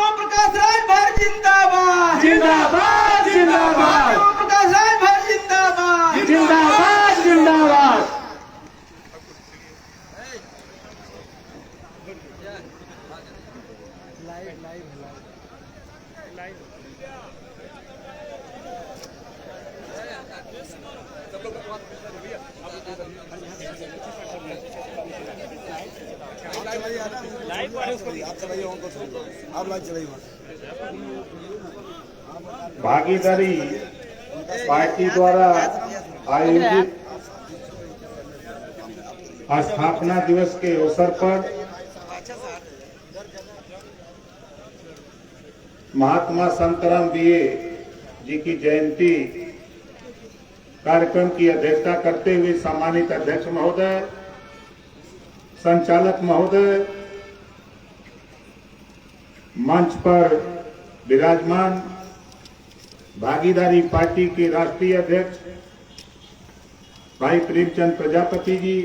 ओम प्रकाश राजभर जिंदाबाद जिंदाबाद जिंदाबाद ओम प्रकाश राजभर जिंदाबाद जिंदाबाद जिंदाबाद। भागीदारी पार्टी द्वारा आयोजित स्थापना दिवस के अवसर पर महात्मा संतराम बीए जी की जयंती कार्यक्रम की अध्यक्षता करते हुए सम्मानित अध्यक्ष महोदय, संचालक महोदय, मंच पर विराजमान भागीदारी पार्टी के राष्ट्रीय अध्यक्ष भाई प्रेमचंद प्रजापति जी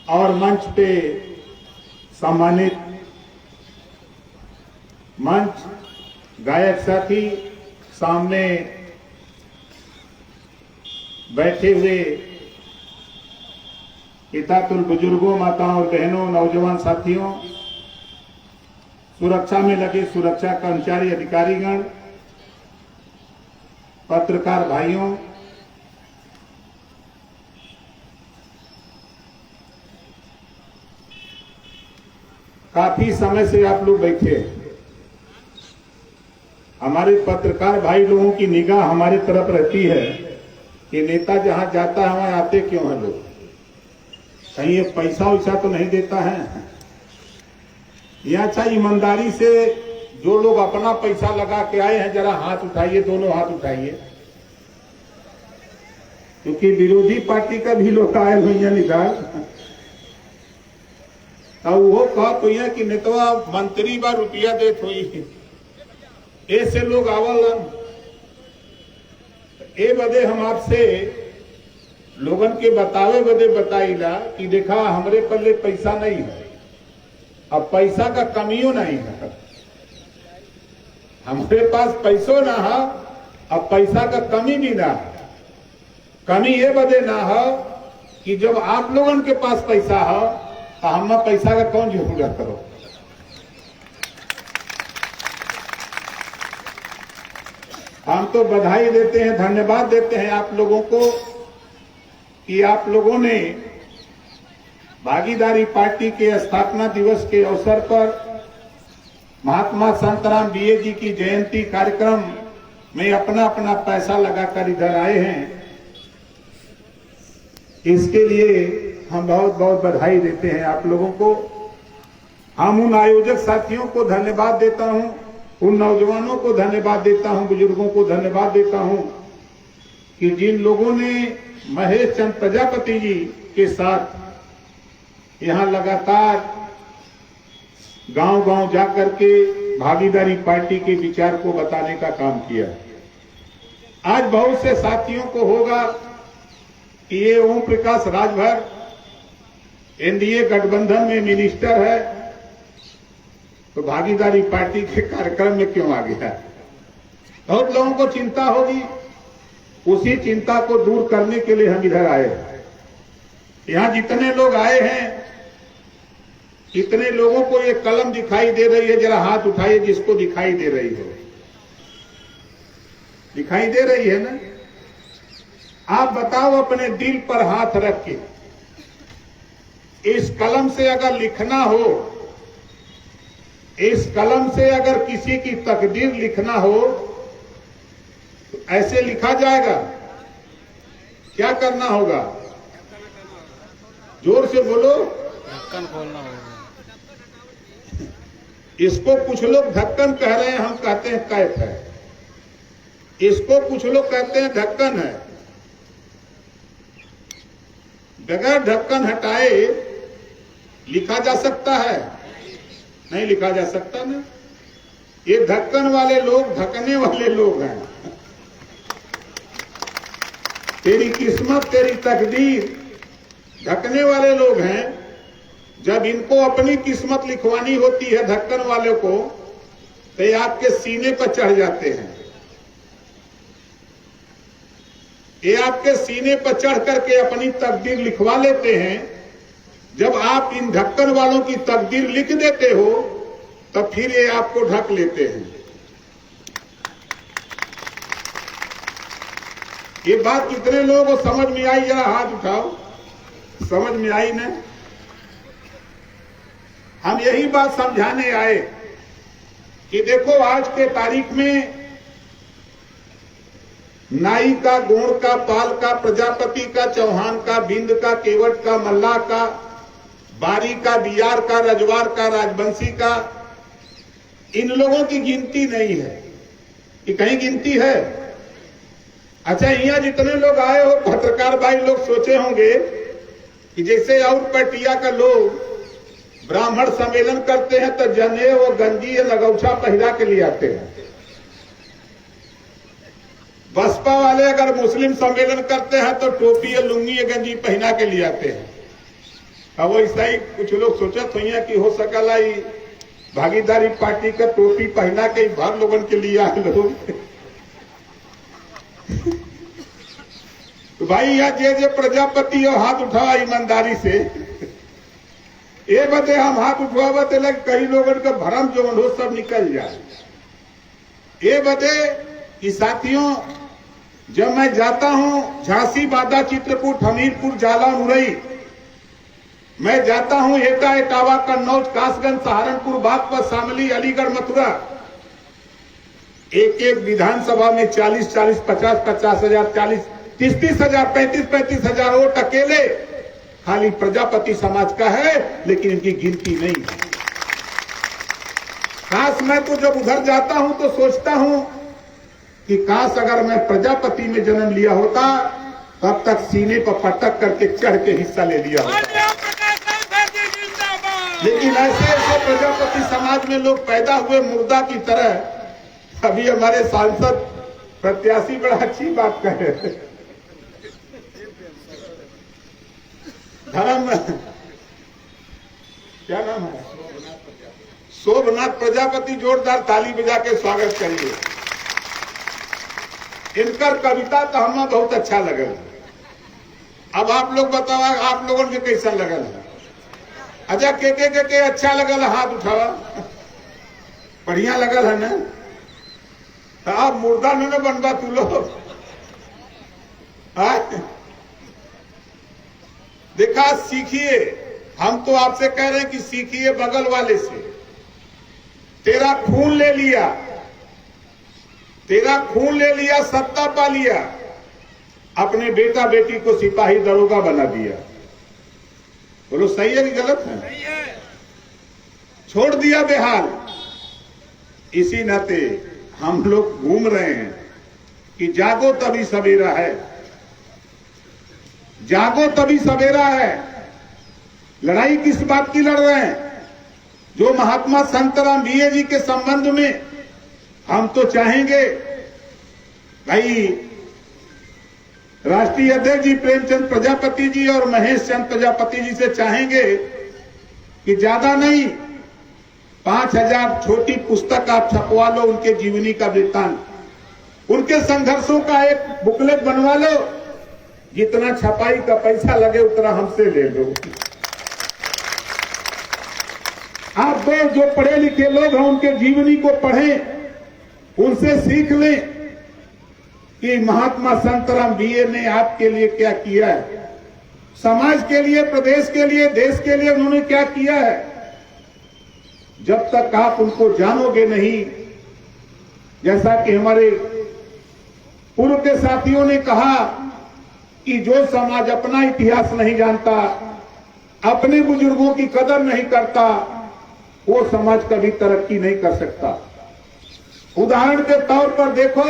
और मंच पे सम्मानित मंच गायक साथी, सामने बैठे हुए पितातुल बुजुर्गों, माताओं और बहनों, नौजवान साथियों, सुरक्षा में लगे सुरक्षा कर्मचारी, अधिकारीगण, पत्रकार भाइयों, काफी समय से आप लोग बैठे। हमारे पत्रकार भाई लोगों की निगाह हमारे तरफ रहती है कि नेता जहां जाता है वहां आते क्यों हैं लोग, कहीं ये पैसा वैसा तो नहीं देता है। यह अच्छा ईमानदारी से जो लोग अपना पैसा लगा के आए हैं जरा हाथ उठाइए, दोनों हाथ उठाइए, क्योंकि विरोधी पार्टी का भी लोग आए हुए हैं निकाल। अब वो कहत हुई कि नेतवा मंत्री बा रुपया देत हुई, ऐसे लोग आवलन। ए बदे हम आपसे लोगन के बतावे बदे बताइला कि देखा हमरे पल्ले पैसा नहीं है, अब पैसा का कमियों नहीं है, हमारे पास पैसों ना है, अब पैसा का कमी भी ना है। कमी ये बदे ना है कि जब आप लोगन के पास पैसा है तो हम पैसा का कौन जरूरत करो। हम तो बधाई देते हैं, धन्यवाद देते हैं आप लोगों को कि आप लोगों ने भागीदारी पार्टी के स्थापना दिवस के अवसर पर महात्मा संतराम बीए जी की जयंती कार्यक्रम में अपना अपना पैसा लगाकर इधर आए हैं। इसके लिए हम बहुत बहुत बधाई देते हैं आप लोगों को। हम उन आयोजक साथियों को धन्यवाद देता हूं, उन नौजवानों को धन्यवाद देता हूं, बुजुर्गों को धन्यवाद देता हूं कि जिन लोगों ने महेश चंद प्रजापति जी के साथ यहां लगातार गांव-गांव जाकर के भागीदारी पार्टी के विचार को बताने का काम किया। आज बहुत से साथियों को होगा कि ये ओम प्रकाश राजभर एनडीए गठबंधन में मिनिस्टर है तो भागीदारी पार्टी के कार्यक्रम में क्यों आ गया। बहुत लोगों को चिंता होगी, उसी चिंता को दूर करने के लिए हम इधर आए हैं। यहां जितने लोग आए हैं, कितने लोगों को ये कलम दिखाई दे रही है, जरा हाथ उठाइए जिसको दिखाई दे रही हो। दिखाई दे रही है ना? आप बताओ अपने दिल पर हाथ रख के, इस कलम से अगर लिखना हो, इस कलम से अगर किसी की तकदीर लिखना हो तो ऐसे लिखा जाएगा? क्या करना होगा? जोर से बोलो। ढक्कन खोलना होगा। इसको कुछ लोग ढक्कन कह रहे हैं, हम कहते हैं कैप है। इसको कुछ लोग कहते हैं ढक्कन है। बगैर ढक्कन हटाए लिखा जा सकता है? नहीं लिखा जा सकता ना। ये ढक्कन वाले लोग ढकने वाले लोग हैं। तेरी किस्मत, तेरी तकदीर ढकने वाले लोग हैं। जब इनको अपनी किस्मत लिखवानी होती है ढक्कन वाले को, तो ये आपके सीने पर चढ़ जाते हैं। ये आपके सीने पर चढ़ करके अपनी तकदीर लिखवा लेते हैं। जब आप इन ढक्कन वालों की तकदीर लिख देते हो, तब फिर ये आपको ढक लेते हैं। ये बात कितने लोगों को समझ में आई? जरा हाथ उठाओ। समझ में आई ना? हम यही बात समझाने आए कि देखो, आज के तारीख में नाई का, गोंड का, पाल का, प्रजापति का, चौहान का, बिंद का, केवट का, मल्लाह का, बारी का, बियार का, रजवार का, राजवंशी का, इन लोगों की गिनती नहीं है कि कहीं गिनती है? अच्छा, यहाँ जितने लोग आए हो पत्रकार भाई लोग सोचे होंगे कि जैसे और पटिया का लोग ब्राह्मण सम्मेलन करते हैं तो जनेऊ और गंजी या लगौछा पहिरा के लिए आते हैं। बसपा वाले अगर मुस्लिम सम्मेलन करते हैं तो टोपी या लुंगी या गंजी पहना के लिए आते हैं। अब ऐसा ही कुछ लोग सोचत हुई कि हो सकला ही भागीदारी पार्टी का टोपी पहना के भर लोगन के लिए आए लोग। तो भाई यह जे प्रजापति और हाथ उठावा ईमानदारी से, ये बते हम हाथ उठवा लग कई लोगों का भरम जो हो सब निकल जाए। ये बते कि साथियों, जब मैं जाता हूं झांसी, बादा, चित्रकूट, हमीरपुर, जाला, मुरई, मैं जाता हूं एटा, इटावा, कन्नौज, कासगंज, सहारनपुर, बागपत, शामली, अलीगढ़, मथुरा, एक एक विधानसभा में 40-40, 50-50 हजार, 40-30 हजार, 35-35 हजार वोट अकेले खाली प्रजापति समाज का है, लेकिन इनकी गिनती नहीं है। काश मैं तो जब उधर जाता हूं तो सोचता हूं कि काश अगर मैं प्रजापति में जन्म लिया होता, तब तक सीने पर पटक करके चढ़ के हिस्सा ले लिया होता। लेकिन ऐसे ऐसे प्रजापति समाज में लोग पैदा हुए मुर्दा की तरह। अभी हमारे सांसद प्रत्याशी बड़ा अच्छी बात कह रहे थे, धर्म क्या नाम है, शोभनाथ प्रजापति, जोरदार ताली बजा के स्वागत करिए। इनकर कविता तो हमें बहुत अच्छा लगल। अब आप लोग बताओ आप लोगों के कैसा लगल है? अच्छा, के अच्छा लगल? हाथ उठावा। बढ़िया लगल है ना? तो आप मुर्दा न बनवा तू लोग। देखा, सीखिए। हम तो आपसे कह रहे हैं कि सीखिए बगल वाले से। तेरा खून ले लिया, तेरा खून ले लिया, सत्ता पा लिया, अपने बेटा बेटी को सिपाही दरोगा बना दिया। बोलो सही है कि गलत है? सही है। छोड़ दिया बेहाल। इसी नाते हम लोग घूम रहे हैं कि जागो तभी सवेरा है, जागो तभी सवेरा है। लड़ाई किस बात की लड़ रहे हैं? जो महात्मा संतराम बीए जी के संबंध में हम तो चाहेंगे भाई, राष्ट्रीय अध्यक्ष जी प्रेमचंद प्रजापति जी और महेश चंद प्रजापति जी से चाहेंगे कि ज्यादा नहीं 5000 छोटी पुस्तक आप छपवा लो, उनके जीवनी का वृत्तांत, उनके संघर्षों का एक बुकलेट बनवा लो। जितना छपाई का पैसा लगे उतना हमसे ले लो। आप दो जो पढ़े लिखे लोग हैं उनके जीवनी को पढ़ें, उनसे सीख लें कि महात्मा संतराम बीए ने आपके लिए क्या किया है, समाज के लिए, प्रदेश के लिए, देश के लिए उन्होंने क्या किया है। जब तक आप उनको जानोगे नहीं, जैसा कि हमारे पूर्व के साथियों ने कहा कि जो समाज अपना इतिहास नहीं जानता, अपने बुजुर्गों की कदर नहीं करता, वो समाज कभी तरक्की नहीं कर सकता। उदाहरण के तौर पर देखो,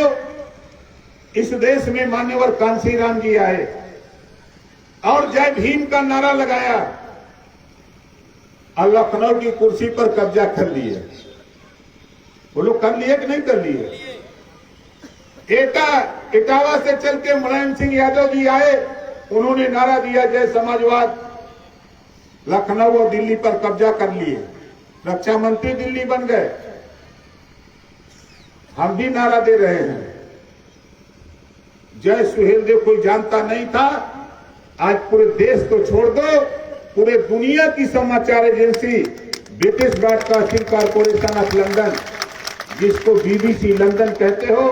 इस देश में मान्यवर कांशीराम जी आए और जय भीम का नारा लगाया और लखनऊ की कुर्सी पर कब्जा कर लिए। बोलो कर लिए कि नहीं कर लिए? इटावा से चल के मुलायम सिंह यादव जी आए, उन्होंने नारा दिया जय समाजवाद। लखनऊ और दिल्ली पर कब्जा कर लिए, रक्षा मंत्री दिल्ली बन गए। हम भी नारा दे रहे हैं, जय सुहेलदेव कोई जानता नहीं था, आज पूरे देश को छोड़ दो, पूरे दुनिया की समाचार agency British broadcasting corporation of London, जिसको बीबीसी लंदन कहते हो,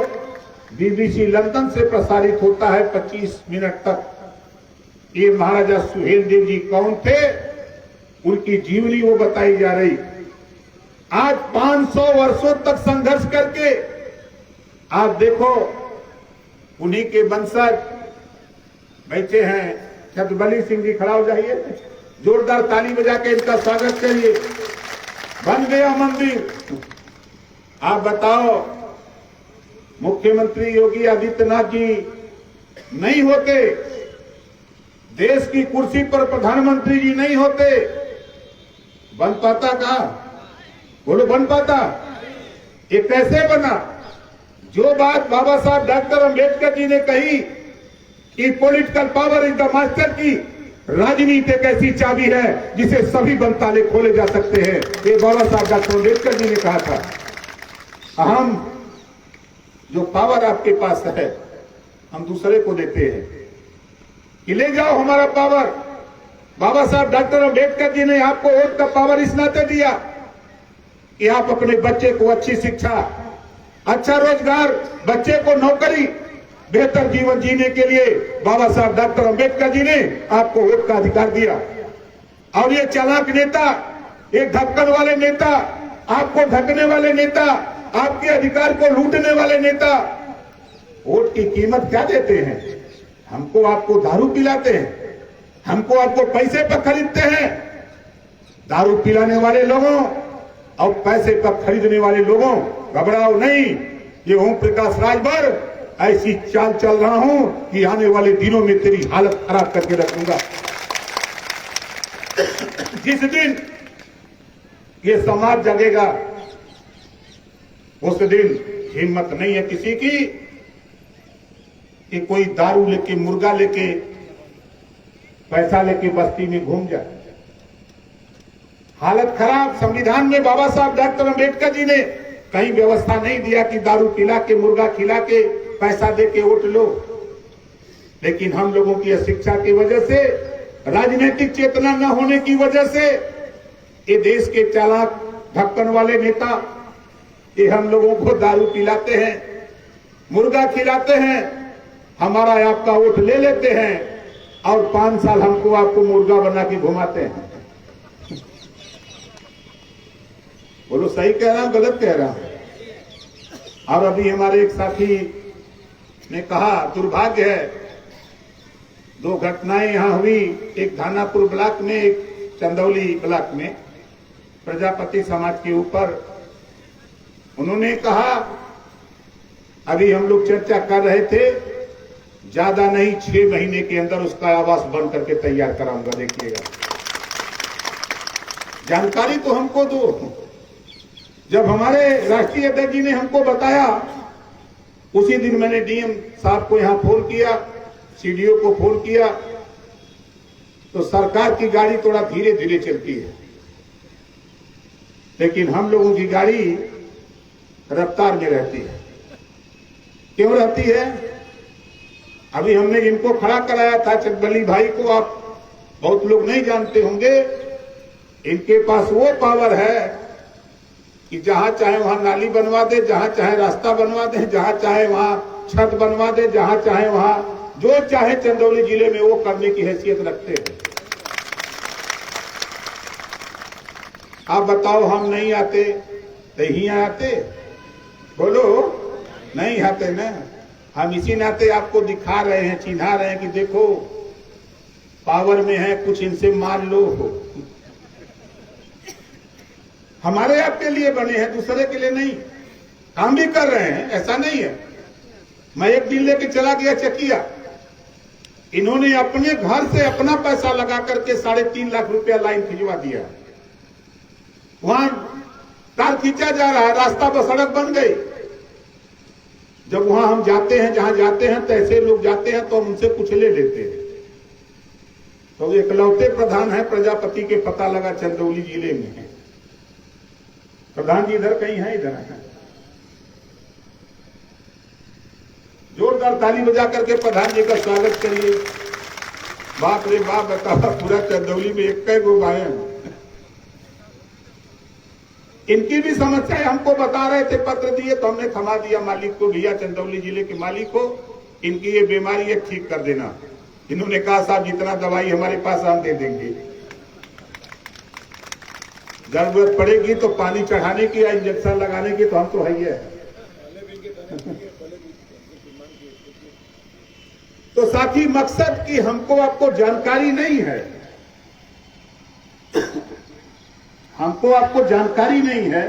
बीबीसी लंदन से प्रसारित होता है 25 मिनट तक। ये महाराजा सुहेलदेव जी कौन थे, उनकी जीवनी वो बताई जा रही। आज 500 वर्षों तक संघर्ष करके आप देखो, उन्हीं के वंशज बैठे हैं। छत्रबली सिंह जी खड़ा हो जाइए, जोरदार ताली बजा के इनका स्वागत करिए। बन गया मंदिर। आप बताओ, मुख्यमंत्री योगी आदित्यनाथ जी नहीं होते, देश की कुर्सी पर प्रधानमंत्री जी नहीं होते, बन पाता का? बोलो, बन पाता? ये कैसे बना? जो बात बाबा साहब डॉक्टर अंबेडकर जी ने कही कि political power is the master की, राजनीति एक ऐसी चाबी है जिसे सभी बंद ताले खोले जा सकते हैं, ये बाबा साहब डॉक्टर अंबेडकर जी ने कहा था। हम जो पावर आपके पास है, हम दूसरे को देते हैं कि ले जाओ हमारा पावर। बाबा साहब डॉक्टर अंबेडकर जी ने आपको वोट का पावर इस नाते दिया कि आप अपने बच्चे को अच्छी शिक्षा, अच्छा रोजगार, बच्चे को नौकरी, बेहतर जीवन जीने के लिए बाबा साहब डॉक्टर अंबेडकर जी ने आपको वोट का अधिकार दिया। और ये चालाक नेता, एक ढक्कन वाले नेता, आपको ढकने वाले नेता, आपके अधिकार को लूटने वाले नेता वोट की कीमत क्या देते हैं? हमको आपको दारू पिलाते हैं, हमको आपको पैसे पर खरीदते हैं। दारू पिलाने वाले लोगों और पैसे पर खरीदने वाले लोगों, घबराओ नहीं, ये ओम प्रकाश राजभर ऐसी चाल चल रहा हूं कि आने वाले दिनों में तेरी हालत खराब करके रखूंगा। जिस दिन ये समाज जगेगा, उस दिन हिम्मत नहीं है किसी की कि कोई दारू लेके, मुर्गा लेके, पैसा लेके बस्ती में घूम जाए। हालत खराब। संविधान में बाबा साहब डॉक्टर अंबेडकर जी ने कहीं व्यवस्था नहीं दिया कि दारू पिला के, मुर्गा खिला के, पैसा दे के वोट लो। लेकिन हम लोगों की अशिक्षा की वजह से, राजनीतिक चेतना न होने की वजह से, ये देश के चालाक ढक्कन वाले नेता ये हम लोगों को दारू पिलाते हैं, मुर्गा खिलाते हैं, हमारा आपका वोट ले लेते हैं और 5 साल हमको आपको मुर्गा बना के घुमाते हैं। बोलो, सही कह रहा हूं, गलत कह रहा हूं? और अभी हमारे एक साथी ने कहा, दुर्भाग्य है, 2 घटनाएं यहां हुई, एक धानापुर ब्लॉक में, एक चंदौली ब्लॉक में, प्रजापति समाज के ऊपर। उन्होंने कहा, अभी हम लोग चर्चा कर रहे थे, ज्यादा नहीं 6 महीने के अंदर उसका आवास बन करके तैयार कराऊंगा, देखिएगा। जानकारी तो हमको दो। जब हमारे राष्ट्रीय अध्यक्ष जी ने हमको बताया, उसी दिन मैंने डीएम साहब को यहां फोन किया, सीडीओ को फोन किया। तो सरकार की गाड़ी थोड़ा धीरे धीरे चलती है, लेकिन हम लोगों की गाड़ी रफ्तार में रहती है। क्यों रहती है? अभी हमने इनको खड़ा कराया था, चकबली भाई को आप बहुत लोग नहीं जानते होंगे। इनके पास वो पावर है कि जहां चाहे वहां नाली बनवा दे, जहां चाहे रास्ता बनवा दे, जहां चाहे वहां छत बनवा दे, जहां चाहे वहां जो चाहे चंदौली जिले में वो करने की हैसियत रखते हैं। आप बताओ, हम नहीं आते तो ही आते? बोलो, नहीं आते ना। हम इसी नाते आपको दिखा रहे हैं, चिन्हा रहे हैं कि देखो पावर में है, कुछ इनसे मान लो। हमारे आपके लिए बने हैं, दूसरे के लिए नहीं। काम भी कर रहे हैं, ऐसा नहीं है। मैं एक दिन लेके चला गया चकिया, इन्होंने अपने घर से अपना पैसा लगा करके 3.5 लाख रुपया लाइन खिंचवा दिया। वहां तार खींचा जा रहा है, रास्ता पर सड़क बन गई। जब वहां हम जाते हैं, जहां जाते हैं तो ऐसे लोग जाते हैं तो हम उनसे कुछ ले लेते हैं। तो इकलौते प्रधान है प्रजापति के, पता लगा चंदौली जिले में है। प्रधान जी इधर कहीं है, इधर है। जोरदार ताली बजा करके प्रधान जी का स्वागत करिए। बाप रे बाप, बताओ पूरा चंदौली में एक गो गायन। इनकी भी समस्या हमको बता रहे थे, पत्र दिए तो हमने थमा दिया मालिक को, भैया चंदौली जिले के मालिक को इनकी ये बीमारी है, ठीक कर देना। इन्होंने कहा साहब जितना दवाई हमारे पास हम दे देंगे, जरूरत पड़ेगी तो पानी चढ़ाने की या इंजेक्शन लगाने की तो हम तो है ही है। तो साथी मकसद की हमको आपको जानकारी नहीं है, हमको आपको जानकारी नहीं है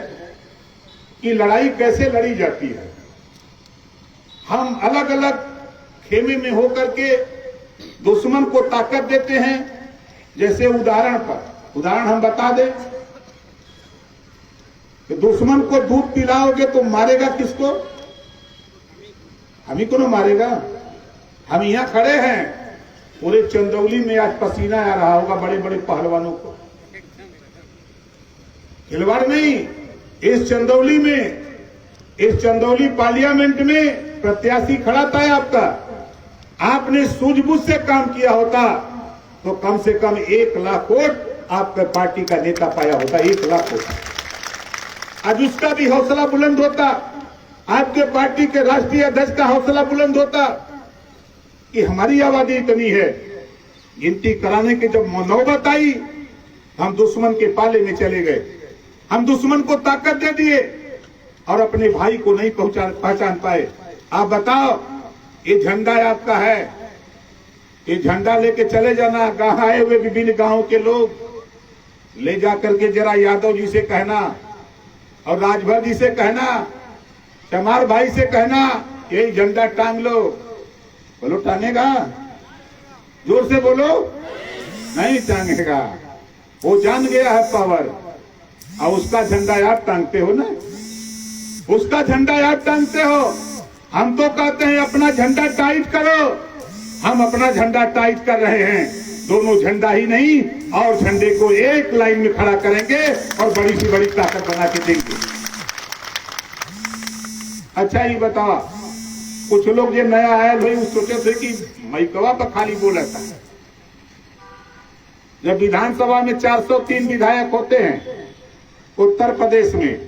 कि लड़ाई कैसे लड़ी जाती है। हम अलग अलग खेमे में होकर के दुश्मन को ताकत देते हैं। जैसे उदाहरण हम बता दें कि दुश्मन को दूध पिलाओगे तो मारेगा किसको? हम ही को ना मारेगा। हम यहां खड़े हैं, पूरे चंदौली में आज पसीना आ रहा होगा बड़े बड़े पहलवानों को। खिलवाड़ नहीं, इस चंदौली में, इस चंदौली पार्लियामेंट में प्रत्याशी खड़ा था आपका, आपने सूझबूझ से काम किया होता तो कम से कम 1 लाख वोट आपके पार्टी का नेता पाया होता, 1 लाख वोट। आज उसका भी हौसला बुलंद होता, आपके पार्टी के राष्ट्रीय अध्यक्ष का हौसला बुलंद होता कि हमारी आबादी इतनी है। गिनती कराने की जब नौबत आई, हम दुश्मन के पाले में चले गए, हम दुश्मन को ताकत दे दिए और अपने भाई को नहीं पहचान पाए। आप बताओ, ये झंडा आपका है, ये झंडा लेके चले जाना। गांव आए हुए विभिन्न गांवों के लोग ले जाकर के जरा यादव जी से कहना और राजभर जी से कहना, चमार भाई से कहना, यही झंडा टांग लो। बोलो टांगेगा? जोर से बोलो। नहीं टांगेगा, वो जान गया है पावर। और उसका झंडा आप टांगते हो ना, उसका झंडा आप टांगते हो। हम तो कहते हैं अपना झंडा टाइट करो, हम अपना झंडा टाइट कर रहे हैं। दोनों झंडा ही नहीं और झंडे को एक लाइन में खड़ा करेंगे और बड़ी सी बड़ी ताकत बना के देंगे। अच्छा ये बताओ, कुछ लोग जो नया आए भाई वो सोचे थे कि मैकवा पर खाली बोला था। जब विधानसभा में 403 विधायक होते हैं उत्तर प्रदेश में,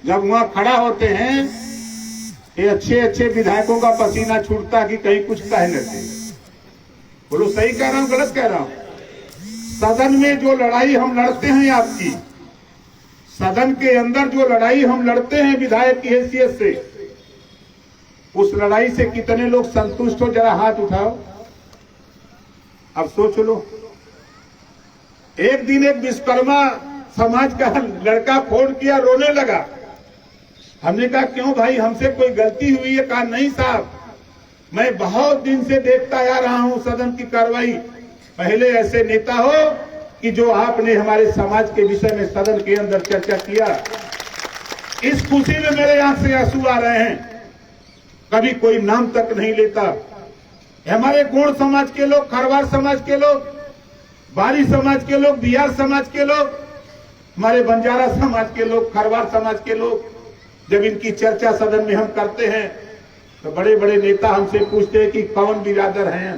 जब वहां खड़ा होते हैं, ये अच्छे अच्छे विधायकों का पसीना छूटता कि कहीं कुछ कह न दे। बोलो सही कह रहा हूं गलत कह रहा हूं? सदन में जो लड़ाई हम लड़ते हैं आपकी, सदन के अंदर जो लड़ाई हम लड़ते हैं विधायक की हैसियत से, उस लड़ाई से कितने लोग संतुष्ट हो? जरा हाथ उठाओ। अब सोच लो, एक दिन एक विश्वकर्मा समाज का लड़का फोन किया, रोने लगा। हमने कहा क्यों भाई, हमसे कोई गलती हुई है? कहा नहीं साहब, मैं बहुत दिन से देखता आ रहा हूं सदन की कार्रवाई। पहले ऐसे नेता हो कि जो आपने हमारे समाज के विषय में सदन के अंदर चर्चा किया, इस खुशी में मेरे आंख से आंसू आ रहे हैं। कभी कोई नाम तक नहीं लेता। हमारे गोंड समाज के लोग, खरवार समाज के लोग, बारी समाज के लोग, बिहार समाज के लोग, हमारे बंजारा समाज के लोग, खरवार समाज के लोग, जब इनकी चर्चा सदन में हम करते हैं तो बड़े बड़े नेता हमसे पूछते हैं कि कौन बिरादर हैं।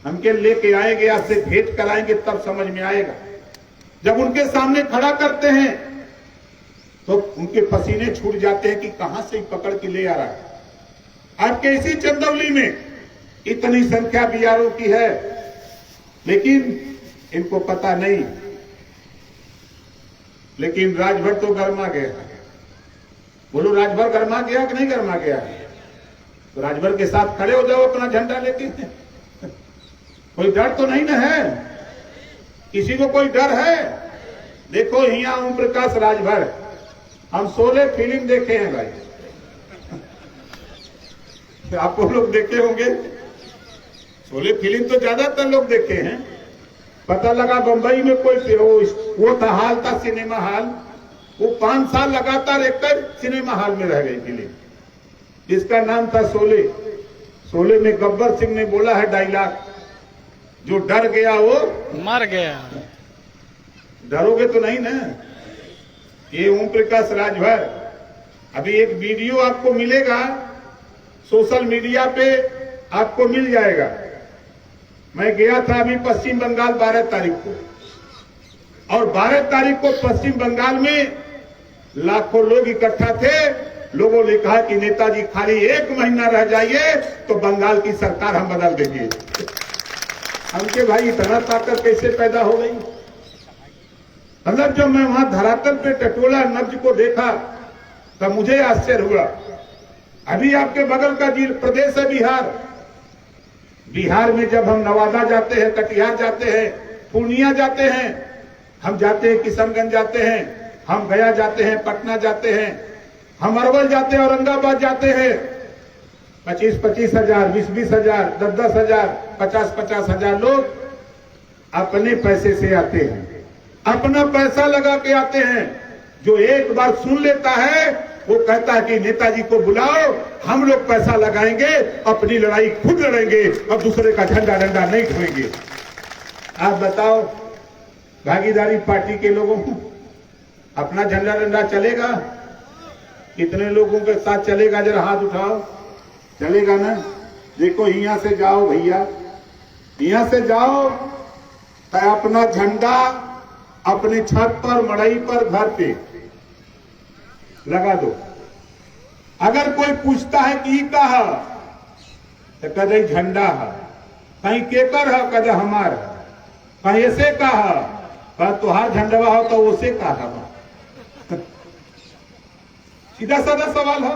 हमके लेके आएंगे, आपसे भेंट कराएंगे, तब समझ में आएगा। जब उनके सामने खड़ा करते हैं तो उनके पसीने छूट जाते हैं कि कहां से पकड़ के ले आ रहा है। आपके इसी चंदौली में इतनी संख्या बीआरओ की है, लेकिन इनको पता नहीं। लेकिन राजभर तो गरमा गया। बोलो राजभर गरमा गया कि नहीं गरमा गया? तो राजभर के साथ खड़े हो जाओ अपना झंडा लेके। कोई डर तो नहीं ना है? किसी को कोई डर है? देखो यहाँ ओम प्रकाश राजभर, हम 16 फिल्म देखे हैं भाई। आप लोग देखे होंगे 16 फिल्म, तो ज्यादातर लोग देखे हैं। पता लगा बंबई में कोई वो था, हाल था सिनेमा हॉल, वो 5 साल लगातार एक सिनेमा हॉल में रह गई फिल्म, जिसका नाम था शोले। शोले में गब्बर सिंह ने बोला है डायलॉग जो डर गया वो मर गया। डरोगे तो नहीं ना। ये ओम प्रकाश राजभर, अभी एक वीडियो आपको मिलेगा सोशल मीडिया पे, आपको मिल जाएगा। मैं गया था अभी पश्चिम बंगाल 12 तारीख को, और 12 तारीख को पश्चिम बंगाल में लाखों लोग इकट्ठा थे। लोगों ने कहा कि नेताजी खाली 1 महीना रह जाइए तो बंगाल की सरकार हम बदल देंगे। हमके भाई इतना ताकत कैसे पैदा हो गई? मतलब जब मैं वहां धरातल पे टटोला नब्ज को देखा तब मुझे आश्चर्य हुआ। अभी आपके बगल का प्रदेश है बिहार। बिहार में जब हम नवादा जाते हैं, कटिहार जाते हैं, पूर्णिया जाते हैं, हम जाते हैं किशनगंज जाते हैं, हम गया जाते हैं, पटना जाते हैं, हम अरवल जाते हैं, औरंगाबाद जाते हैं, 25-25 हजार, 20-20 हजार, 10-10 हजार, 50-50 हजार लोग अपने पैसे से आते हैं, अपना पैसा लगा के आते हैं। जो एक बार सुन लेता है वो कहता है कि नेताजी को बुलाओ, हम लोग पैसा लगाएंगे, अपनी लड़ाई खुद लड़ेंगे और दूसरे का झंडा डंडा नहीं ढोएंगे। आप बताओ, भागीदारी पार्टी के लोगों को अपना झंडा डंडा चलेगा? कितने लोगों के साथ चलेगा? जरा हाथ उठाओ। चलेगा ना? देखो यहां से जाओ भैया, यहां से जाओ तो अपना झंडा अपने छत पर, मड़ई पर, घर पे लगा दो। अगर कोई पूछता है कि कहा तो कदे झंडा है, कहीं केकर है, कदे हमार है, कहीं ऐसे कहा, कहा तुहार झंडवा हो तो उसे कहा। सीधा साधा सवाल है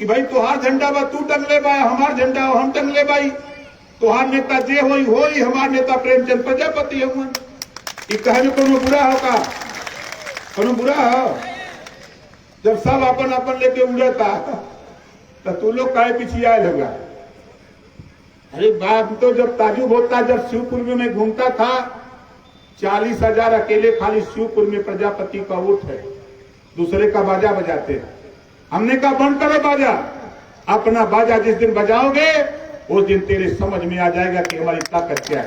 कि भाई तुहार झंडा बा तू टंगले बा, हमार झंडा हो हम टंगले बाई। तुहार नेता जे होई, हमार नेता प्रेमचंद प्रजापति हुआ। ये कहे कोनो बुरा होगा? कोनो बुरा हो? जब सब अपन अपन लेके उड़ता तो तू लोग काहे पीछे आए लगा? अरे बात तो जब ताजुब होता, जब शिवपुर में घूमता था, 40,000 अकेले खाली शिवपुर में प्रजापति का वोट है, दूसरे का बाजा बजाते हैं। हमने कहा बंद करो बाजा, अपना बाजा जिस दिन बजाओगे उस दिन तेरे समझ में आ जाएगा कि हमारी ताकत क्या है।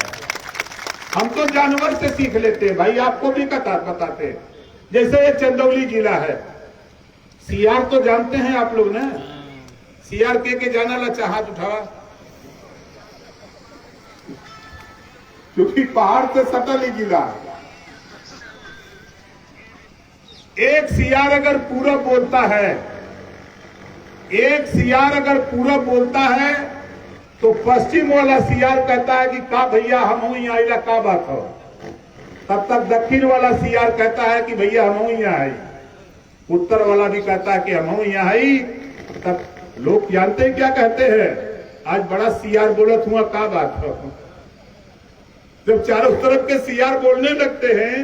हम तो जानवर से सीख लेते हैं भाई, आपको भी बताते हैं। जैसे ये चंदौली जिला है, सीआर तो जानते हैं आप लोग ना? सीआर के जाना ला चाहत उठावा, क्योंकि पहाड़ से सटल ही जिला। एक सीआर अगर पूरा बोलता है, एक सीआर अगर पूरा बोलता है तो पश्चिम वाला सीआर कहता है कि का भैया हम यहाँ आइला का बात हो। तब तक दक्षिण वाला सीआर कहता है कि भैया हम यहाँ आई। उत्तर वाला भी कहता है कि हम यहाँ आई। तब लोग जानते हैं क्या कहते हैं? आज बड़ा सीआर बोलत हुआ का बात हो। जब चारों तरफ के सीआर बोलने लगते हैं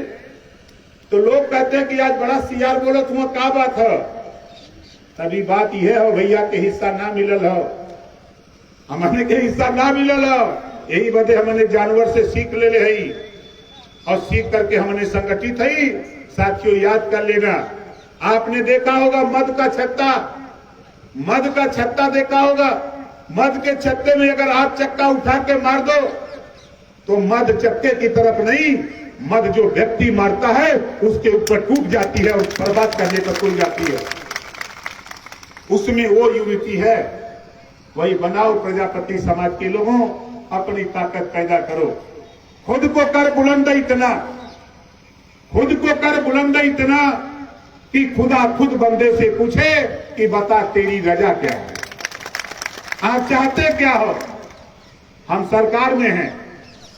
तो लोग कहते हैं कि आज बड़ा सीआर बोलत हुआ का बात है। तभी बात यह हो भैया के हिस्सा ना मिलल हो, हमने के हिस्सा ना मिलल हो। यही बदे हमने जानवर से सीख ले हई और सीख करके हमने संगठित हई। साथियों याद कर लेना, आपने देखा होगा मद का छत्ता देखा होगा। मद के छत्ते में अगर आप चक्का उठा के मार दो तो मद चक्के की तरफ नहीं, मद जो व्यक्ति मारता है उसके ऊपर टूट जाती है और बर्बाद करने पर खुल जाती है। उसमें वो यूनिटी है। वही बनाओ प्रजापति समाज के लोगों, अपनी ताकत पैदा करो। खुद को कर बुलंद इतना, खुद को कर बुलंद इतना कि खुदा खुद बंदे से पूछे कि बता तेरी रजा क्या है, आप चाहते क्या हो। हम सरकार में हैं,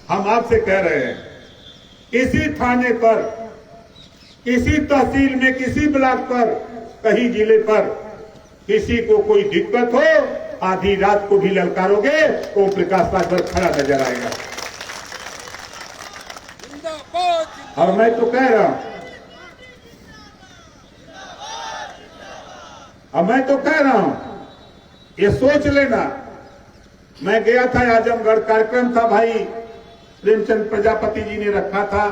हम आपसे कह रहे हैं, किसी थाने पर, किसी तहसील में, किसी ब्लॉक पर, कहीं जिले पर किसी को कोई दिक्कत हो, आधी रात को भी ललकारोगे ओम प्रकाश राजभर खड़ा नजर आएगा। और मैं तो कह रहा हूं, अब मैं तो कह रहा हूं, ये सोच लेना। मैं गया था आजमगढ़, कार्यक्रम था भाई, प्रेमचंद प्रजापति जी ने रखा था।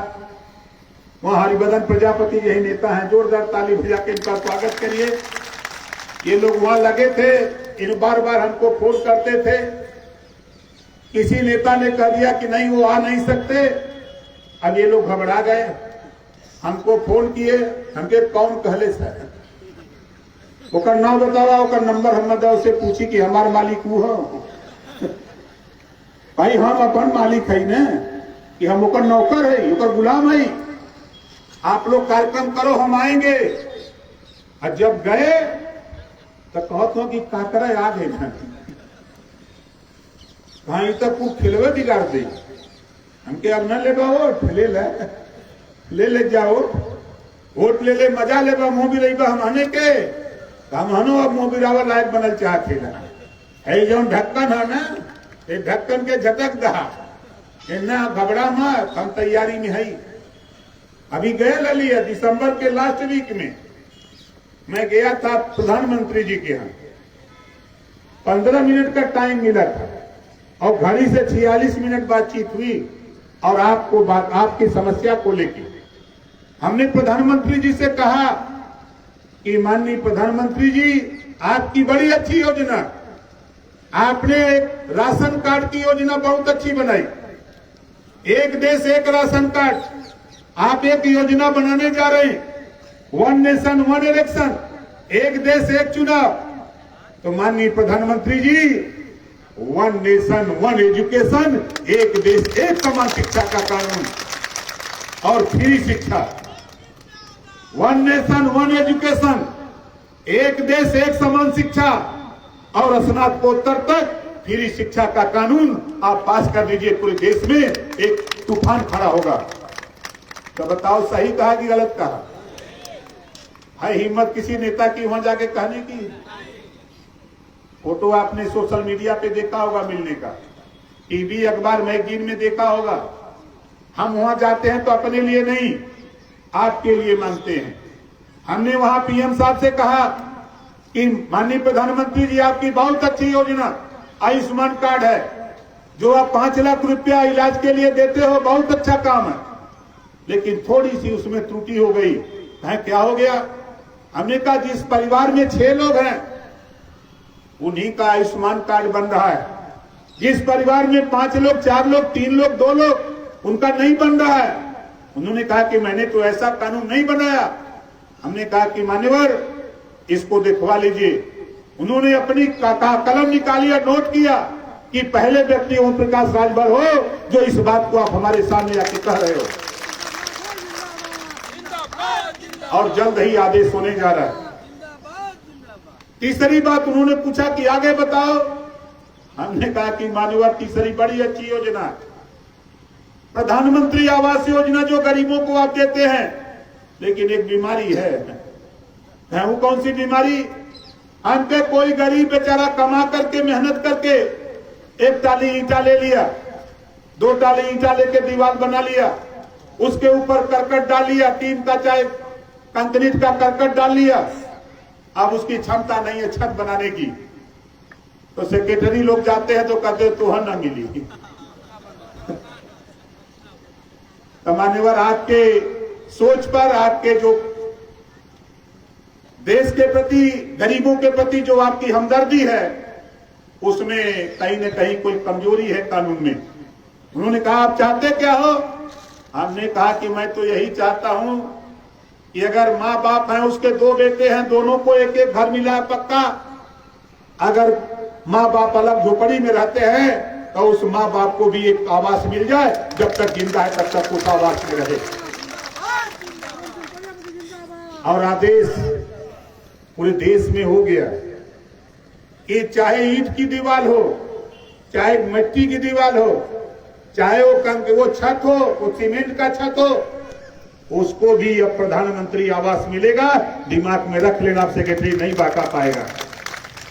वहां हरिबदन प्रजापति यही नेता हैं, जोरदार ताली बजा के इनका स्वागत करिए। ये लोग वहां लगे थे, इन बार बार हमको फोन करते थे किसी नेता ने कह दिया कि नहीं वो आ नहीं सकते। अब ये लोग घबरा गए, हमको फोन किए, हमके कौन कहले सर ओकर नाम बतावा, ओकर नंबर हम दे, उसे पूछी कि हमार मालिक वो हो। भाई हम अपन मालिक है न, कि हम ओकर नौकर है, ओकर गुलाम है। आप लोग कार्यक्रम करो, हम आएंगे। और जब गए तो कहत हो कि काकरा आ गए ना, कहीं तक वो खिलवे बिगाड़ दे। हमके अब न ले वोट ले जाओ, वोट ले मजा ले मुंह भी रही हम आने के, हम हनो अब मुंह बिरावा लायक बनल चाहते है। जो ढक्कन है ना, ये ढक्कन के झटक दहा, ना घबरा मत, हम तैयारी में है। अभी गए ललिया दिसंबर के लास्ट वीक में मैं गया था प्रधानमंत्री जी के यहाँ, 15 मिनट का टाइम मिला था और घड़ी से 46 मिनट बातचीत हुई। और आपकी समस्या को लेकर हमने प्रधानमंत्री जी से कहा कि माननीय प्रधानमंत्री जी, आपकी बड़ी अच्छी योजना, आपने एक राशन कार्ड की योजना बहुत अच्छी बनाई, एक देश एक राशन कार्ड, आप एक योजना बनाने जा रहे हैं, वन नेशन वन इलेक्शन, एक देश एक चुनाव। तो माननीय प्रधानमंत्री जी, वन नेशन वन एजुकेशन, एक देश एक समान शिक्षा का कानून और फ्री शिक्षा, वन नेशन वन एजुकेशन, एक देश एक समान शिक्षा और स्नातकोत्तर तक फ्री शिक्षा का कानून आप पास कर दीजिए। पूरे देश में एक तूफान खड़ा होगा। तो बताओ सही कहा कि गलत कहा? है हिम्मत किसी नेता की वहां जाके कहने की? फोटो आपने सोशल मीडिया पे देखा होगा मिलने का, टीवी अखबार मैगजीन में देखा होगा। हम वहां जाते हैं तो अपने लिए नहीं, आपके लिए मांगते हैं। हमने वहां पीएम साहब से कहा कि माननीय प्रधानमंत्री जी, आपकी बहुत अच्छी योजना आयुष्मान कार्ड है, जो आप 5 लाख रुपया इलाज के लिए देते हो, बहुत अच्छा काम है, लेकिन थोड़ी सी उसमें त्रुटि हो गई है। क्या हो गया? हमने कहा जिस परिवार में 6 लोग हैं उन्हीं का आयुष्मान कार्ड बन रहा है, जिस परिवार में 5 लोग 4 लोग 3 लोग 2 लोग उनका नहीं बन रहा है। उन्होंने कहा कि मैंने तो ऐसा कानून नहीं बनाया। हमने कहा कि मान्यवर, इसको दिखवा लीजिए। उन्होंने अपनी कलम निकाली और नोट किया कि पहले व्यक्ति ओम प्रकाश राजभर हो जो इस बात को आप हमारे सामने आके कह रहे हो। और जल्द ही आदेश होने जा रहा है। तीसरी बात उन्होंने पूछा कि आगे बताओ। हमने कहा कि मान्यवर, तीसरी बड़ी अच्छी योजना, प्रधानमंत्री आवास योजना, जो गरीबों को आप देते हैं, लेकिन एक बीमारी है। वो कौन सी बीमारी? हम पे कोई गरीब बेचारा कमा करके मेहनत करके 1 टाली ईंटा ले लिया, 2 टाली ईंटा लेके दीवार बना लिया, उसके ऊपर करकट डाल लिया, 3 का चाहे कंक्रीट का करकट डाल लिया, अब उसकी क्षमता नहीं है छत बनाने की। तो सेक्रेटरी लोग जाते हैं तो कहते तुहर न मिली। तो मान्यवर, आपके सोच पर, आपके जो देश के प्रति, गरीबों के प्रति जो आपकी हमदर्दी है, उसमें कहीं न कहीं कोई कमजोरी है कानून में। उन्होंने कहा आप चाहते क्या हो? हमने कहा कि मैं तो यही चाहता हूं कि अगर माँ बाप हैं, उसके 2 बेटे हैं, दोनों को एक एक घर मिला है पक्का। अगर माँ बाप अलग झोपड़ी में रहते हैं तो उस माँ बाप को भी एक आवास मिल जाए, जब तक जिंदा है तब तक उस आवास में रहे। और आदेश पूरे देश में हो गया कि चाहे ईंट की दीवार हो, चाहे मिट्टी की दीवार हो, चाहे वो छत हो, वो सीमेंट का छत हो, उसको भी अब प्रधानमंत्री आवास मिलेगा। दिमाग में रख लेना, सेक्रेटरी नहीं बहका पाएगा।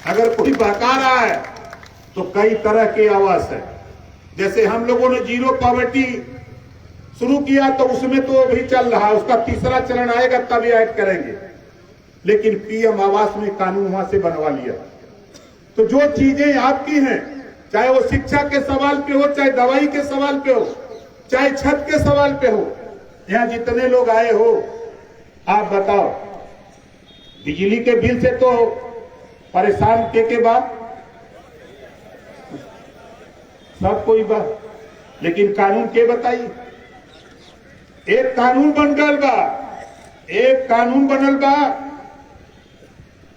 अगर कोई बहका रहा है तो कई तरह के आवास है। जैसे हम लोगों ने जीरो पॉवर्टी शुरू किया तो उसमें तो भी चल रहा है, उसका तीसरा चरण आएगा तब ये ऐड करेंगे। लेकिन पीएम आवास में कानून वहां से बनवा लिया। तो जो चीजें आपकी हैं, चाहे वो शिक्षा के सवाल पे हो, चाहे दवाई के सवाल पे हो, चाहे छत के सवाल पे हो, यहां जितने लोग आए हो, आप बताओ। बिजली के बिल से तो परेशान के बाद सब कोई बात, लेकिन कानून के बताई। एक कानून बन गल बा, एक कानून बनल बा,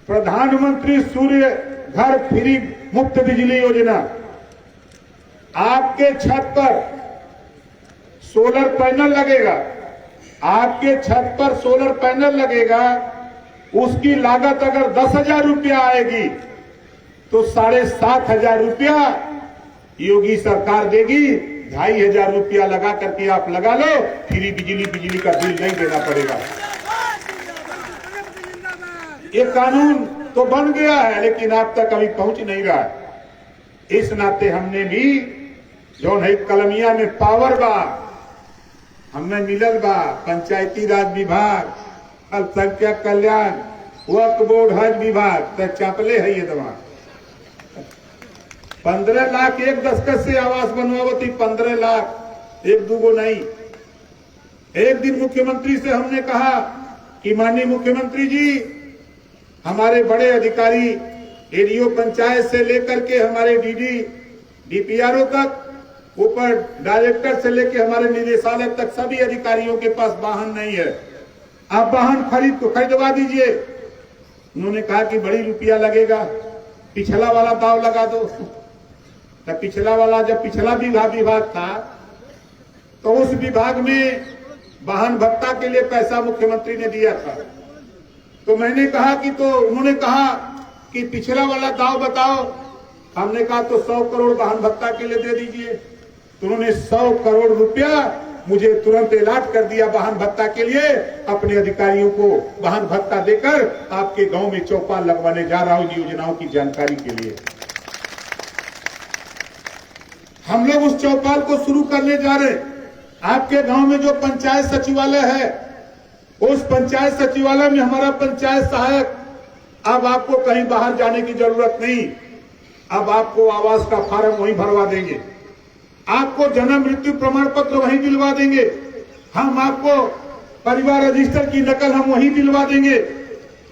प्रधानमंत्री सूर्य घर फ्री मुफ्त बिजली योजना। आपके छत पर सोलर पैनल लगेगा, आपके छत पर सोलर पैनल लगेगा, उसकी लागत अगर 10,000 रुपया आएगी तो 7,500 रुपया योगी सरकार देगी। 2,500 रुपया लगा करके आप लगा लो, फ्री बिजली का बिल नहीं देना पड़ेगा। ये कानून तो बन गया है, लेकिन आप तक अभी पहुंच नहीं रहा है। इस नाते हमने भी जो है कलमिया में पावर बा हमें मिलल बा, पंचायती राज विभाग, अल्पसंख्यक कल्याण, वक्फ बोर्ड, हज विभाग तक चापले है। ये दवा 15 लाख एक दस्तखत से आवास बनवावती, 15 लाख, एक दूगो नहीं। एक दिन मुख्यमंत्री से हमने कहा कि माननीय मुख्यमंत्री जी, हमारे बड़े अधिकारी एडीओ पंचायत से लेकर के हमारे डीडी डीपीआरओ तक, ऊपर डायरेक्टर से लेकर हमारे निदेशालय तक सभी अधिकारियों के पास वाहन नहीं है, आप वाहन खरीदवा दीजिए। उन्होंने कहा कि बड़ी रुपया लगेगा, पिछला वाला दाव लगा दो। तो पिछला वाला जब पिछला विभाग था तो उस विभाग में वाहन भत्ता के लिए पैसा मुख्यमंत्री ने दिया था। तो मैंने कहा कि, तो उन्होंने कहा कि पिछला वाला दाव बताओ। हमने कहा तो 100 करोड़ वाहन भत्ता के लिए दे दीजिए। तो उन्होंने 100 करोड़ रुपया मुझे तुरंत अलॉट कर दिया वाहन भत्ता के लिए। अपने अधिकारियों को वाहन भत्ता देकर आपके गांव में चौपाल लगवाने जा रहा हूं, योजनाओं की जानकारी के लिए। हम लोग उस चौपाल को शुरू करने जा रहे हैं। आपके गांव में जो पंचायत सचिवालय है, उस पंचायत सचिवालय में हमारा पंचायत सहायक, अब आपको कहीं बाहर जाने की जरूरत नहीं। अब आपको आवास का फार्म वहीं भरवा देंगे, आपको जन्म मृत्यु प्रमाण पत्र वहीं दिलवा देंगे, हम आपको परिवार रजिस्टर की नकल हम वहीं दिलवा देंगे,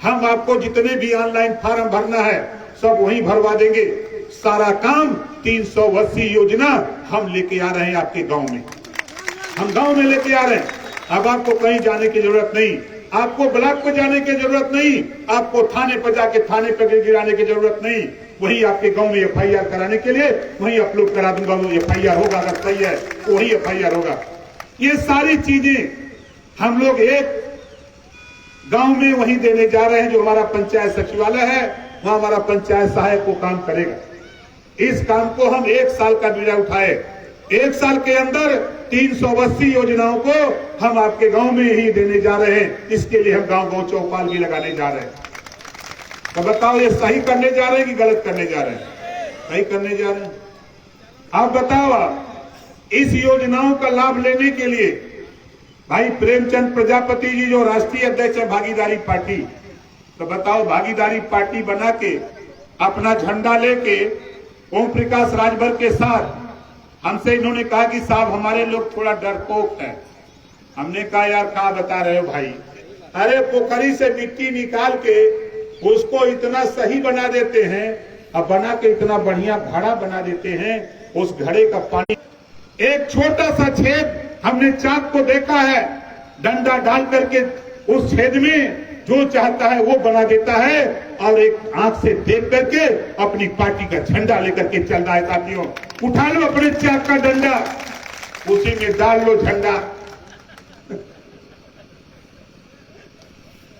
हम आपको जितने भी ऑनलाइन फार्म भरना है सब वहीं भरवा देंगे। सारा काम 380 योजना हम लेके आ रहे हैं आपके गांव में, हम गांव में लेके आ रहे हैं। अब आपको कहीं जाने की जरूरत नहीं, आपको ब्लॉक पर जाने की जरूरत नहीं, आपको थाने पर जाके थाने पर गिराने की जरूरत नहीं। वही आपके गांव में एफआईआर कराने के लिए वही अपलोड करा दूंगा, वो एफआईआर होगा, अगर सही है तो वही एफआईआर होगा। ये सारी चीजें हम लोग एक गांव में वही देने जा रहे हैं। जो हमारा पंचायत सचिवालय है वहां हमारा पंचायत सहायक को काम करेगा। इस काम को हम 1 साल का बीड़ा उठाए, 1 साल के अंदर 380 योजनाओं को हम आपके गांव में ही देने जा रहे हैं। इसके लिए हम गांव चौपाल भी लगाने जा रहे हैं। तो बताओ, ये सही करने जा रहे हैं कि गलत करने जा रहे हैं? सही करने जा रहे हैं। आप बताओ, इस योजनाओं का लाभ लेने के लिए भाई प्रेमचंद प्रजापति जी जो राष्ट्रीय अध्यक्ष है भागीदारी पार्टी, तो बताओ, भागीदारी पार्टी बना के अपना झंडा लेके ओम प्रकाश राजभर के साथ हमसे इन्होंने कहा कि साहब हमारे लोग थोड़ा डरपोक हैं। हमने कहा यार क्या बता रहे हो भाई, अरे पोखरी से मिट्टी निकाल के उसको इतना सही बना देते हैं, अब बना के इतना बढ़िया घड़ा बना देते हैं, उस घड़े का पानी एक छोटा सा छेद हमने चाक को देखा है, डंडा डाल करके उस छेद में जो चाहता है वो बना देता है, और एक आंख से देख करके अपनी पार्टी का झंडा लेकर के चल रहा है। साथियों, उठा लो अपने चाक का डंडा, उसी में डाल लो झंडा।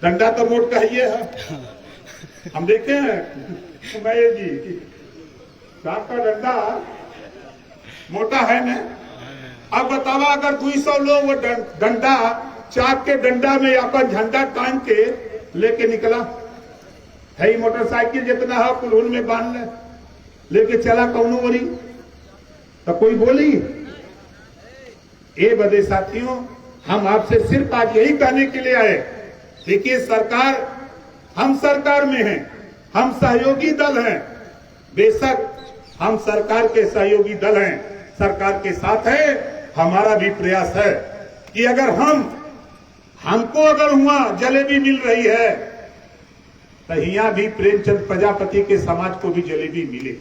डंडा तो मोट का ही है, हम देखे हैं महेश जी, चाक का डंडा मोटा है ना। अब बतावा, अगर 200 लोग वो डंडा चाक के डंडा में अपन झंडा टांग के लेके निकला है, मोटरसाइकिल जितना है कुल्हून में बांध लेके चला कौनो वरी, तो कोई बोली? ए बदे साथियों, हम आपसे सिर्फ आज यही कहने के लिए आए, देखिए सरकार, हम सरकार में हैं, हम सहयोगी दल हैं, बेशक हम सरकार के सहयोगी दल हैं, सरकार के साथ है। हमारा भी प्रयास है कि अगर हमको अगर हुआ जलेबी मिल रही है तो यहां भी प्रेमचंद प्रजापति के समाज को भी जलेबी मिले।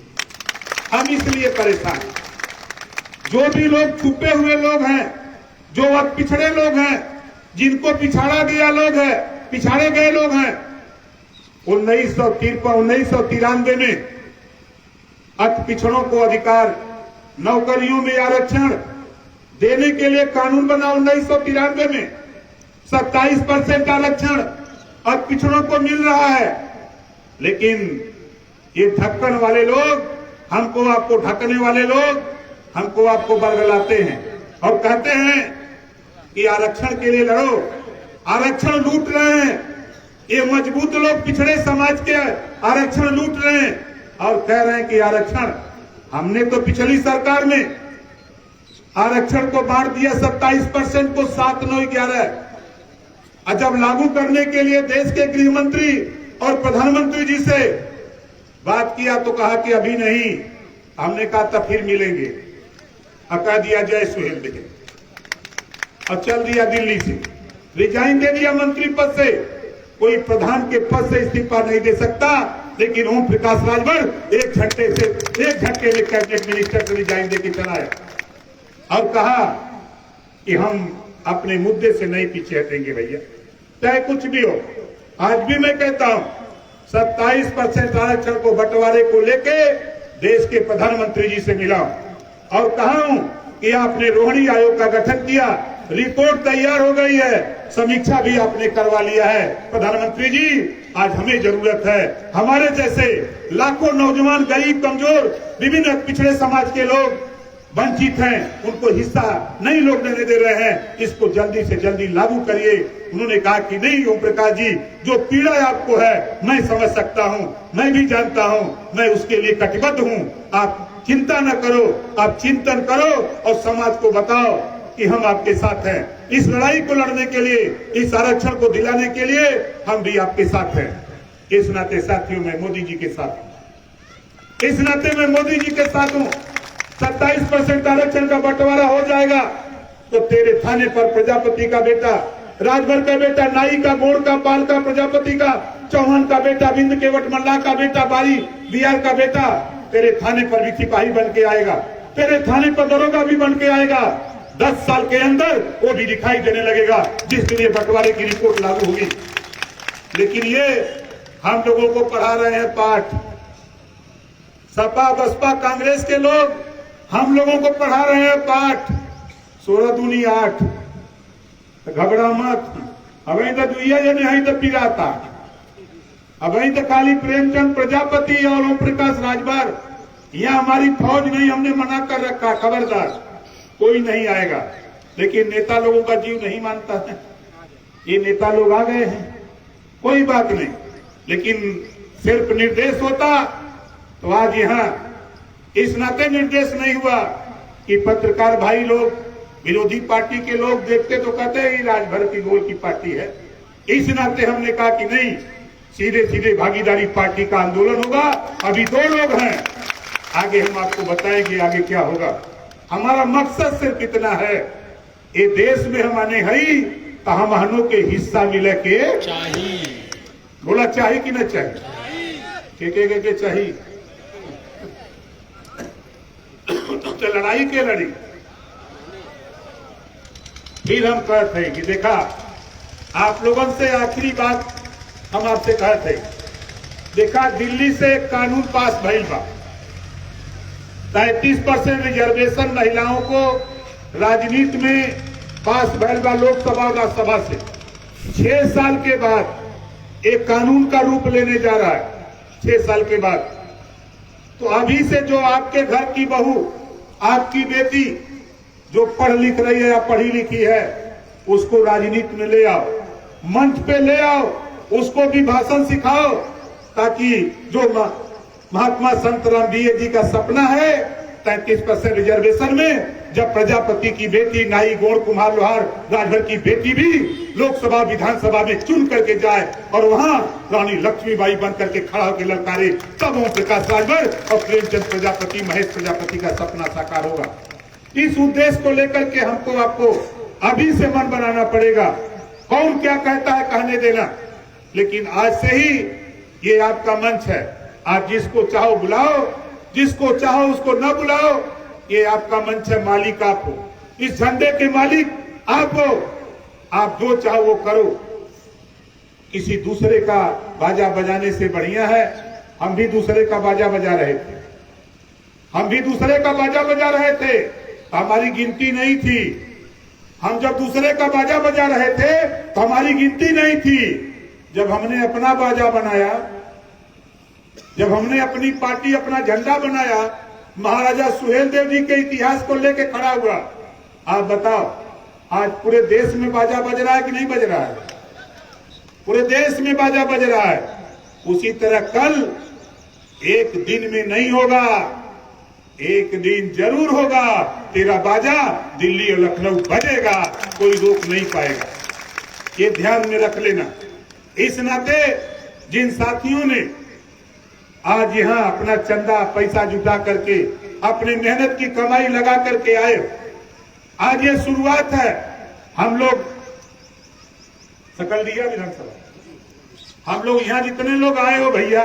हम इसलिए परेशान हैं। जो भी लोग छुपे हुए लोग हैं, जो अब पिछड़े लोग हैं, जिनको पिछाड़ा गया लोग है, पिछाड़े गए लोग हैं, 1993 में अति पिछड़ों को अधिकार, नौकरियों में आरक्षण देने के लिए कानून बना 1993 में। 27% आरक्षण अति पिछड़ों को मिल रहा है। लेकिन ये ढक्कन वाले लोग, हमको आपको ढकने वाले लोग हमको आपको बरगलाते हैं और कहते हैं कि आरक्षण के लिए लड़ो। आरक्षण लूट रहे हैं ये मजबूत लोग, पिछड़े समाज के आरक्षण लूट रहे हैं और कह रहे हैं कि आरक्षण, हमने तो पिछली सरकार में आरक्षण को बांट दिया 27% को 7, 9, 11। और जब लागू करने के लिए देश के गृह मंत्री और प्रधानमंत्री जी से बात किया तो कहा कि अभी नहीं। हमने कहा तब फिर मिलेंगे। कह दिया जय सुहेल देखे और चल दिया दिल्ली से, रिजाइन दे दिया मंत्री पद से। कोई प्रधान के पद से इस्तीफा नहीं दे सकता, लेकिन ओम प्रकाश राजभर एक झटके में कैबिनेट मिनिस्टर से रिजाइन देके चला आया और कहा कि हम अपने मुद्दे से नहीं पीछे हटेंगे भैया, चाहे कुछ भी हो। आज भी मैं कहता हूं 27% आरक्षण को बंटवारे को लेके देश के प्रधानमंत्री जी से मिला और कहा हूं कि आपने रोहिणी आयोग का गठन किया, रिपोर्ट तैयार हो गई है, समीक्षा भी आपने करवा लिया है। प्रधानमंत्री जी, आज हमें जरूरत है, हमारे जैसे लाखों नौजवान, गरीब, कमजोर, विभिन्न पिछड़े समाज के लोग वंचित हैं, उनको हिस्सा नहीं लोग देने दे रहे हैं, इसको जल्दी से जल्दी लागू करिए। उन्होंने कहा कि नहीं ओम प्रकाश जी, जो पीड़ा आपको है मैं समझ सकता हूं, मैं भी जानता हूं, मैं उसके लिए कटिबद्ध हूं। आप चिंता न करो, आप चिंतन करो और समाज को बताओ कि हम आपके साथ हैं। इस लड़ाई को लड़ने के लिए, इस आरक्षण को दिलाने के लिए हम भी आपके साथ हैं। इस नाते साथियों मैं मोदी जी के साथ हूं, इस नाते मैं मोदी जी के साथ हूं। 27% आरक्षण का बंटवारा हो जाएगा तो तेरे थाने पर प्रजापति का बेटा, राजभर का बेटा, नाई का, गोड़ का, पाल का, प्रजापति का, चौहान का बेटा, बिंद केवट मल्ला का बेटा, बारी बिहार का बेटा तेरे थाने पर भी सिपाही बन के आएगा, तेरे थाने पर दरोगा भी बन के आएगा। 10 साल के अंदर वो भी दिखाई देने लगेगा जिस दिन ये बंटवारे की रिपोर्ट लागू होगी। लेकिन ये हम लोगों को पढ़ा रहे हैं पाठ, सपा बसपा कांग्रेस के लोग हम लोगों को पढ़ा रहे हैं पाठ। 16 दूनी 8, घबरा मत, अभी तो दुइया जो नहीं तो पिराता, अभी तो खाली प्रेमचंद प्रजापति और ओम प्रकाश राजभर, यह हमारी फौज नहीं, हमने मना कर रखा, खबरदार कोई नहीं आएगा। लेकिन नेता लोगों का जीव नहीं मानता है, ये नेता लोग आ गए हैं, कोई बात नहीं। लेकिन सिर्फ निर्देश होता तो आज यहाँ इस नाते निर्देश नहीं हुआ कि पत्रकार भाई लोग, विरोधी पार्टी के लोग देखते तो कहते हैं राजभर की गोल की पार्टी है। इस नाते हमने कहा कि नहीं, सीधे सीधे भागीदारी पार्टी का आंदोलन होगा। अभी 2 लोग हैं, आगे हम आपको बताएंगे आगे क्या होगा। हमारा मकसद सिर्फ इतना है, ये देश में हमने हई तो हम हनों के हिस्सा मिले के चाहिए। बोला चाहिए कि न चाहिए? के चाहिए तो लड़ाई के लड़ी। फिर हम कहते हैं कि देखा, आप लोगों से आखिरी बात हम आपसे कहते हैं, देखा दिल्ली से एक कानून पास भइल बा, 33% रिजर्वेशन महिलाओं को राजनीति में पास भइल बा लोकसभा और राज्यसभा से। 6 साल के बाद एक कानून का रूप लेने जा रहा है, 6 साल के बाद। तो अभी से जो आपके घर की बहू, आपकी बेटी जो पढ़ लिख रही है या पढ़ी लिखी है, उसको राजनीति में ले आओ, मंच पे ले आओ, उसको भी भाषण सिखाओ, ताकि जो महात्मा संत रामदेव जी का सपना है 33% रिजर्वेशन में, जब प्रजापति की बेटी, नाई, गोड़, कुम्हार, लोहार, राजभर की बेटी भी लोकसभा विधानसभा में चुन करके जाए और वहां रानी लक्ष्मीबाई बन करके खड़ा होकर ललकारे, तब ओम प्रकाश राजभर और प्रेमचंद प्रजापति, महेश प्रजापति का सपना साकार होगा। इस उद्देश्य को लेकर के हमको आपको अभी से मन बनाना पड़ेगा। कौन क्या कहता है कहने देना, लेकिन आज से ही ये आपका मंच है। आप जिसको चाहो बुलाओ, जिसको चाहो उसको न बुलाओ, ये आपका मंच है, मालिक आप हो, इस झंडे के मालिक आप हो। आप जो चाहो वो करो। किसी दूसरे का बाजा बजाने से बढ़िया है, हम भी दूसरे का बाजा बजा रहे थे, हम भी दूसरे का बाजा बजा रहे थे, हमारी गिनती नहीं थी। हम जब दूसरे का बाजा बजा रहे थे तो हमारी गिनती नहीं थी। जब हमने अपना बाजा बनाया, जब हमने अपनी पार्टी, अपना झंडा बनाया, महाराजा सुहेलदेव जी के इतिहास को लेके खड़ा हुआ। आप बताओ, आज पूरे देश में बाजा बज रहा है कि नहीं बज रहा है? पूरे देश में बाजा बज रहा है। उसी तरह कल एक दिन में नहीं होगा, एक दिन जरूर होगा, तेरा बाजा दिल्ली और लखनऊ बजेगा, कोई रोक नहीं पाएगा। ये ध्यान में रख लेना। इस नाते जिन साथियों ने आज यहाँ अपना चंदा पैसा जुटा करके, अपनी मेहनत की कमाई लगा करके आए, आज ये शुरुआत है। हम लोग सकलडीहा विधानसभा, हम लोग यहाँ जितने लोग आए हो भैया,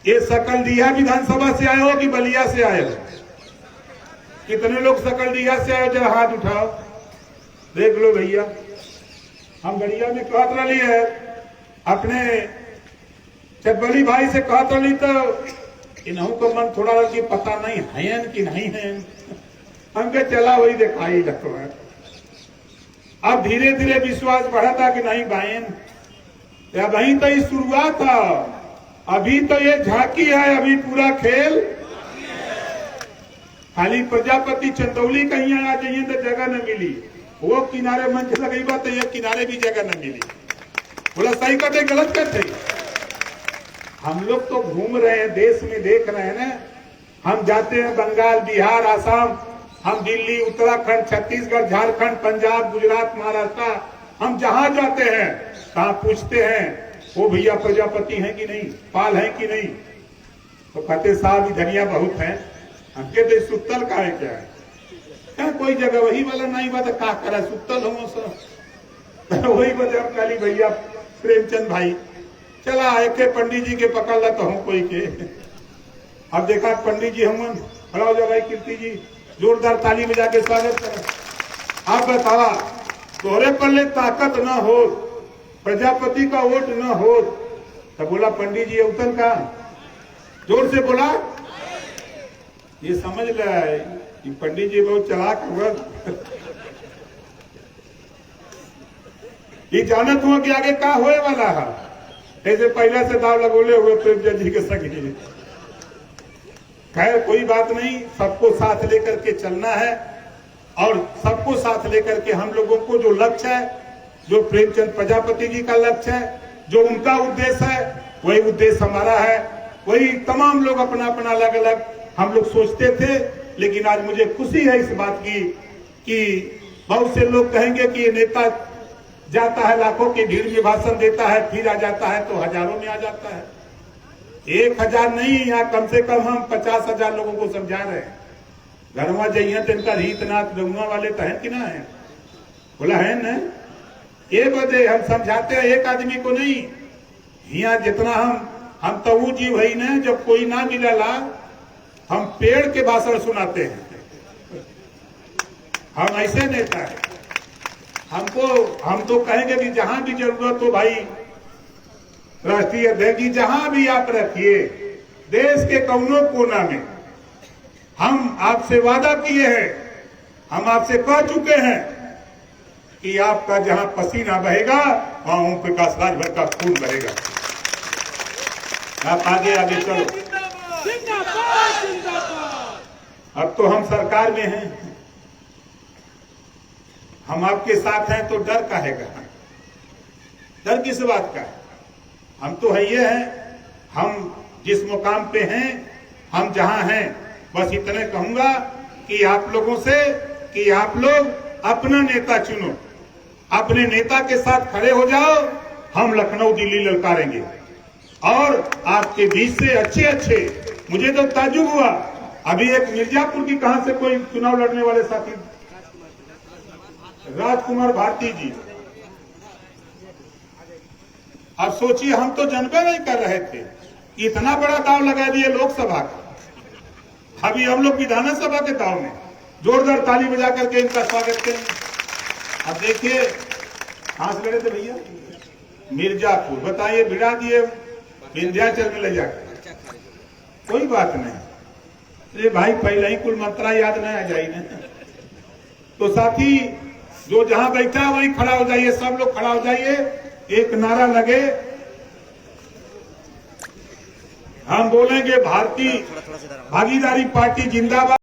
ये सकलडीहा विधानसभा से आए हो कि बलिया से आए हो? कितने लोग सकलडीहा से आए हो? जरा हाथ उठाओ, देख लो भैया। हम गड़िया में कहत रही है, अपने चटबली भाई से कहत रही तो इन्हों को मन थोड़ा कि पता नहीं है कि नहीं है। हमके चला वही दिखाई लगता है। अब धीरे धीरे विश्वास बढ़ा था कि नहीं बायन, वही तो ये शुरुआत था, अभी तो ये झांकी है, अभी पूरा खेल। खाली प्रजापति चंदौली कहीं आ जाइए तो जगह न मिली, वो किनारे मंच लगी बात तो ये किनारे भी जगह न मिली। बोला सही करते गलत करते? हम लोग तो घूम रहे हैं, देश में देख रहे हैं ना। हम जाते हैं बंगाल, बिहार, आसाम, हम दिल्ली, उत्तराखंड, छत्तीसगढ़, झारखंड, पंजाब, गुजरात, महाराष्ट्र, हम जहां जाते हैं कहां पूछते हैं वो भैया प्रजापति हैं कि नहीं, पाल हैं कि नहीं? तो कहते साहब धनिया बहुत है। हम कहते सुतल का है क्या है? क्या कोई जगह वही वाला नहीं बात का करा सुतल हो सर। वही वजह काली भैया प्रेमचंद भाई चला एक पंडित जी के पकड़ ला तो हूं कोई के। अब देखा पंडित जी हम खड़ा हो जाओ भाई, कीर्ति जी जोरदार ताली में जाके स्वागत करें। आप बतावा तोहरे पल्ले ताकत न हो, प्रजापति का वोट न हो, तो बोला पंडित जी उतन का जोर से बोला। ये समझ लिया कि पंडित जी बहुत चालाक हुआ। ये जानत हुआ कि आगे का होए वाला है, ऐसे पहले से दाव लगोले हुए प्रेमचंद जी के सगे। खैर कोई बात नहीं, सबको साथ लेकर के चलना है और सबको साथ लेकर के हम लोगों को जो लक्ष्य है, जो प्रेमचंद प्रजापति जी का लक्ष्य है, जो उनका उद्देश्य है, वही उद्देश्य हमारा है। वही तमाम लोग अपना अपना अलग अलग हम लोग सोचते थे, लेकिन आज मुझे खुशी है इस बात की कि बहुत से लोग कहेंगे कि ये नेता जाता है लाखों की भीड़ में भाषण देता है, फिर आ जाता है तो हजारों में आ जाता है। 1000 नहीं, यहाँ कम से कम हम 50,000 लोगों को समझा रहे हैं। घरवा जाइए तो इनका रीतनाथ गंगा वाले तो है कि ना है? बोला है ना। ये बदे हम समझाते हैं, एक आदमी को नहीं। यहाँ जितना हम तो वो जीव है ना, जब कोई ना मिला हम पेड़ के भाषण सुनाते हैं। हम ऐसे नेता है। हम तो कहेंगे कि जहां भी जरूरत हो भाई, राष्ट्रीय अध्यक्ष जी जहां भी आप रखिए, देश के कौनों कोना में हम आपसे वादा किए हैं, हम आपसे कह चुके हैं कि आपका जहां पसीना बहेगा वहां ओम प्रकाश राजभर का खून बहेगा। आप आगे आगे चलो। अब तो हम सरकार में हैं, हम आपके साथ हैं, तो डर काहेगा? डर किस बात का? हम तो है ये हैं, हम जिस मुकाम पे हैं, हम जहां हैं, बस इतने कहूंगा कि आप लोगों से कि आप लोग अपना नेता चुनो, अपने नेता के साथ खड़े हो जाओ। हम लखनऊ दिल्ली ललकारेंगे और आपके बीच से अच्छे मुझे तो ताज्जुब हुआ, अभी एक मिर्जापुर की कहां से कोई चुनाव लड़ने वाले साथी राजकुमार भारती जी। अब सोचिए, हम तो जनबे नहीं कर रहे थे, इतना बड़ा दाव लगा दिए लोकसभा का। अभी हम लोग विधानसभा के दाव में जोरदार ताली बजा करके इनका स्वागत करें। अब देखिए कहां से लड़े थे भैया? मिर्जापुर। बताइए भिड़ा दिए विंध्याचल में ले जाकर। कोई बात नहीं, अरे भाई पहले ही कुल मंत्रा याद नहीं आ जाए ना। तो साथी जो जहां बैठा है वहीं खड़ा हो जाइए, सब लोग खड़ा हो जाइए, एक नारा लगे, हम बोलेंगे भारतीय भागीदारी पार्टी जिंदाबाद।